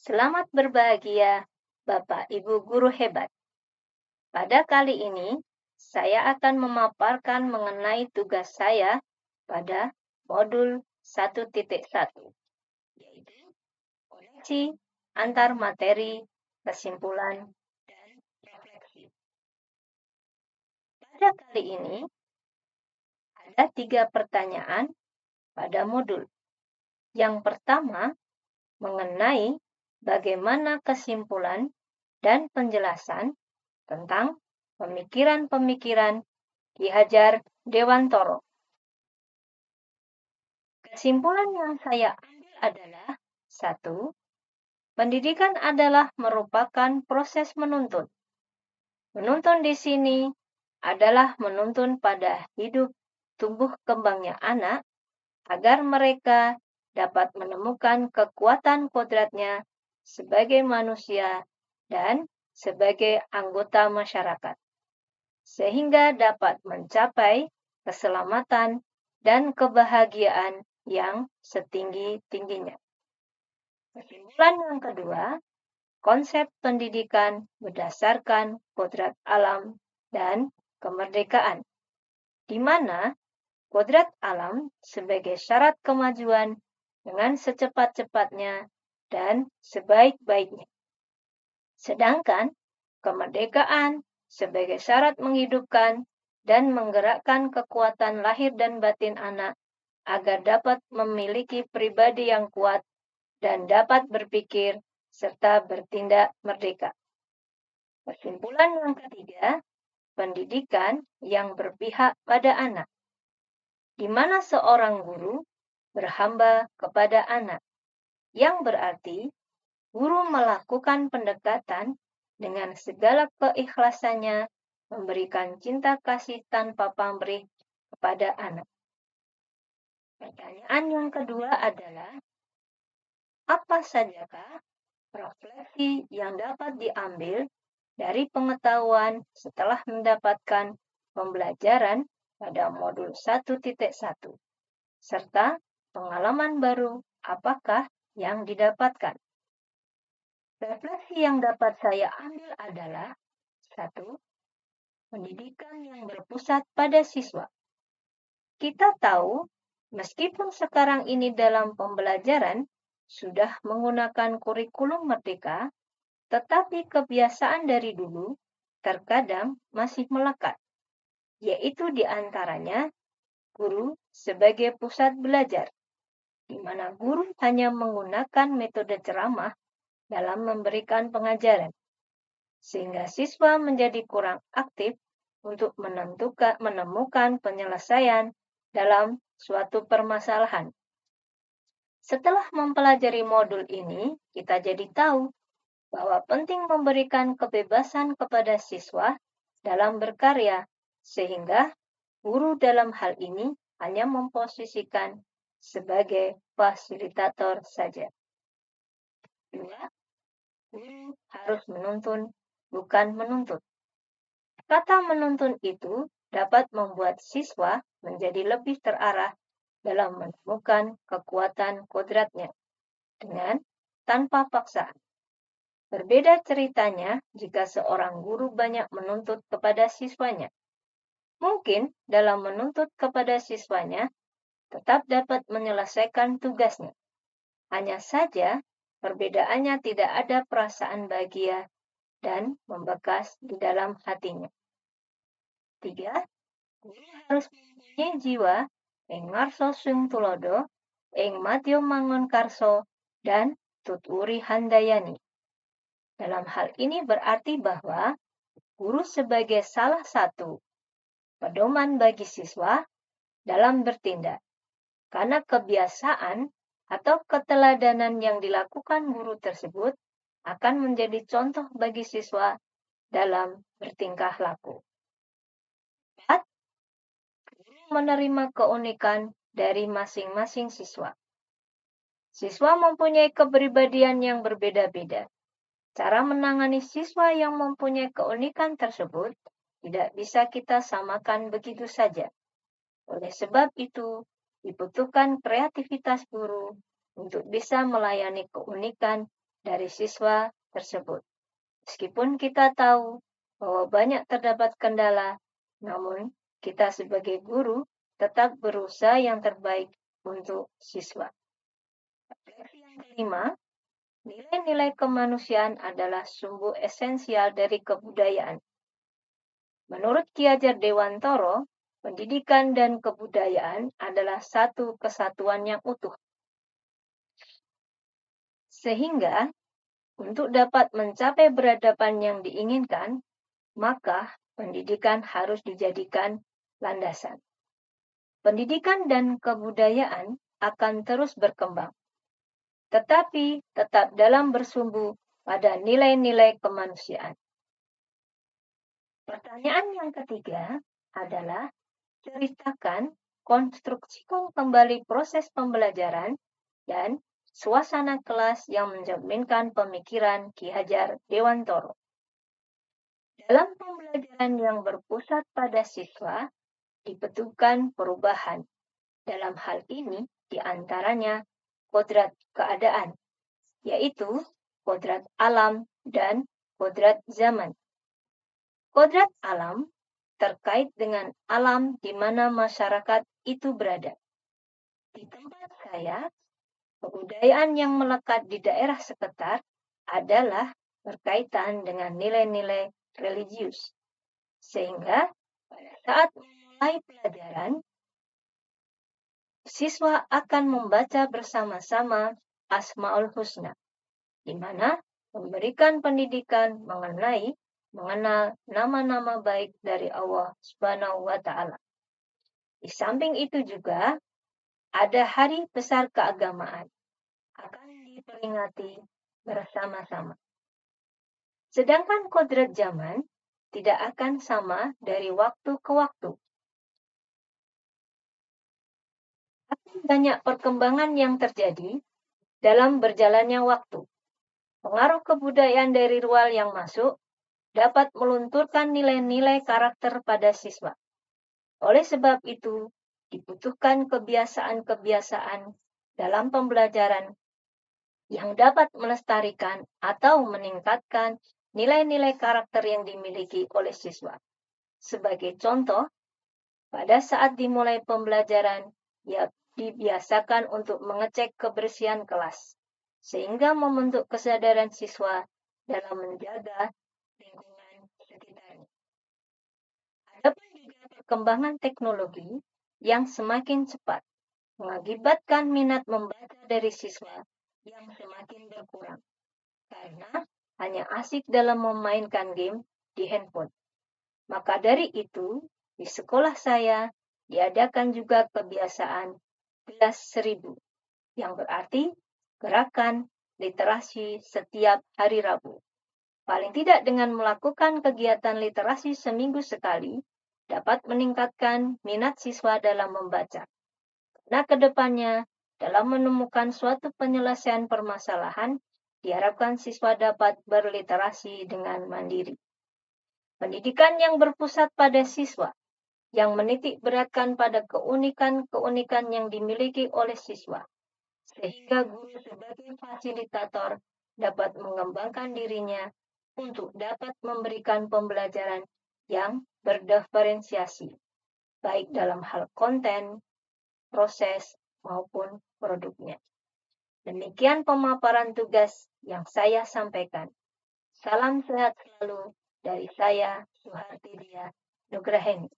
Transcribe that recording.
Selamat berbahagia, Bapak Ibu guru hebat. Pada kali ini, saya akan memaparkan mengenai tugas saya pada modul 1.1, yaitu koneksi antar materi, kesimpulan, dan refleksi. Pada kali ini, ada 3 pertanyaan pada modul. Yang pertama, mengenai bagaimana kesimpulan dan penjelasan tentang pemikiran-pemikiran Ki Hajar Dewantoro. Kesimpulan yang saya ambil adalah 1. Pendidikan adalah merupakan proses menuntun. Menuntun di sini adalah menuntun pada hidup tumbuh kembangnya anak agar mereka dapat menemukan kekuatan kodratnya sebagai manusia dan sebagai anggota masyarakat, sehingga dapat mencapai keselamatan dan kebahagiaan yang setinggi-tingginya. Kesimpulan yang kedua, konsep pendidikan berdasarkan kodrat alam dan kemerdekaan, di mana kodrat alam sebagai syarat kemajuan dengan secepat-cepatnya dan sebaik-baiknya. Sedangkan kemerdekaan sebagai syarat menghidupkan dan menggerakkan kekuatan lahir dan batin anak agar dapat memiliki pribadi yang kuat dan dapat berpikir serta bertindak merdeka. Kesimpulan yang ketiga, pendidikan yang berpihak pada anak, di mana seorang guru berhamba kepada anak, yang berarti guru melakukan pendekatan dengan segala keikhlasannya memberikan cinta kasih tanpa pamrih kepada anak. Pertanyaan yang kedua adalah, apa sajakah refleksi yang dapat diambil dari pengetahuan setelah mendapatkan pembelajaran pada modul 1.1, serta pengalaman baru apakah yang didapatkan? Refleksi yang dapat saya ambil adalah 1. Pendidikan yang berpusat pada siswa. Kita tahu, meskipun sekarang ini dalam pembelajaran sudah menggunakan kurikulum merdeka, tetapi kebiasaan dari dulu terkadang masih melekat, yaitu di antaranya guru sebagai pusat belajar, di mana guru hanya menggunakan metode ceramah dalam memberikan pengajaran, sehingga siswa menjadi kurang aktif untuk menemukan penyelesaian dalam suatu permasalahan. Setelah mempelajari modul ini, kita jadi tahu bahwa penting memberikan kebebasan kepada siswa dalam berkarya, sehingga guru dalam hal ini hanya memposisikan sebagai fasilitator saja. 2. Guru harus menuntun, bukan menuntut. Kata menuntun itu dapat membuat siswa menjadi lebih terarah dalam menemukan kekuatan kodratnya dengan tanpa paksaan. Berbeda ceritanya jika seorang guru banyak menuntut kepada siswanya. Mungkin dalam menuntut kepada siswanya tetap dapat menyelesaikan tugasnya. Hanya saja perbedaannya tidak ada perasaan bahagia dan membekas di dalam hatinya. 3. Guru harus mempunyai jiwa ing ngarso sing tulodo, ing madya mangun karso, dan tuturi handayani. Dalam hal ini berarti bahwa guru sebagai salah satu pedoman bagi siswa dalam bertindak, karena kebiasaan atau keteladanan yang dilakukan guru tersebut akan menjadi contoh bagi siswa dalam bertingkah laku. 4. Guru menerima keunikan dari masing-masing siswa. Siswa mempunyai kepribadian yang berbeda-beda. Cara menangani siswa yang mempunyai keunikan tersebut tidak bisa kita samakan begitu saja. Oleh sebab itu, dibutuhkan kreativitas guru untuk bisa melayani keunikan dari siswa tersebut. Meskipun kita tahu bahwa banyak terdapat kendala, namun kita sebagai guru tetap berusaha yang terbaik untuk siswa. Refleksi yang kelima, nilai-nilai kemanusiaan adalah sumber esensial dari kebudayaan. Menurut Ki Hajar Dewantoro, pendidikan dan kebudayaan adalah satu kesatuan yang utuh. Sehingga, untuk dapat mencapai peradaban yang diinginkan, maka pendidikan harus dijadikan landasan. Pendidikan dan kebudayaan akan terus berkembang, tetapi tetap dalam bersumbu pada nilai-nilai kemanusiaan. Pertanyaan yang ketiga adalah konstruksikan kembali proses pembelajaran dan suasana kelas yang mencerminkan pemikiran Ki Hajar Dewantoro. Dalam pembelajaran yang berpusat pada siswa, dibutuhkan perubahan. Dalam hal ini, diantaranya kodrat keadaan, yaitu kodrat alam dan kodrat zaman. Kodrat alam terkait dengan alam di mana masyarakat itu berada. Di tempat saya, kebudayaan yang melekat di daerah sekitar adalah berkaitan dengan nilai-nilai religius. Sehingga pada saat memulai pelajaran, siswa akan membaca bersama-sama Asmaul Husna, di mana memberikan pendidikan mengenal nama-nama baik dari Allah Subhanahu wa Ta'ala. Di samping itu juga ada hari besar keagamaan akan diperingati bersama-sama. Sedangkan kodrat zaman tidak akan sama dari waktu ke waktu. Banyak perkembangan yang terjadi dalam berjalannya waktu. Pengaruh kebudayaan dari luar yang masuk dapat melunturkan nilai-nilai karakter pada siswa. Oleh sebab itu, dibutuhkan kebiasaan-kebiasaan dalam pembelajaran yang dapat melestarikan atau meningkatkan nilai-nilai karakter yang dimiliki oleh siswa. Sebagai contoh, pada saat dimulai pembelajaran, ia dibiasakan untuk mengecek kebersihan kelas, sehingga membentuk kesadaran siswa dalam menjaga lingkungan sekitarnya. Adapun juga perkembangan teknologi yang semakin cepat mengakibatkan minat membaca dari siswa yang semakin berkurang, karena hanya asik dalam memainkan game di handphone. Maka dari itu, di sekolah saya diadakan juga kebiasaan kelas 1000, yang berarti gerakan literasi setiap hari Rabu. Paling tidak dengan melakukan kegiatan literasi seminggu sekali, dapat meningkatkan minat siswa dalam membaca. Nah, kedepannya, dalam menemukan suatu penyelesaian permasalahan, diharapkan siswa dapat berliterasi dengan mandiri. Pendidikan yang berpusat pada siswa, yang menitik beratkan pada keunikan-keunikan yang dimiliki oleh siswa, sehingga guru sebagai fasilitator dapat mengembangkan dirinya untuk dapat memberikan pembelajaran yang berdiferensiasi, baik dalam hal konten, proses, maupun produknya. Demikian pemaparan tugas yang saya sampaikan. Salam sehat selalu dari saya, Suharti Dia Nugraheni.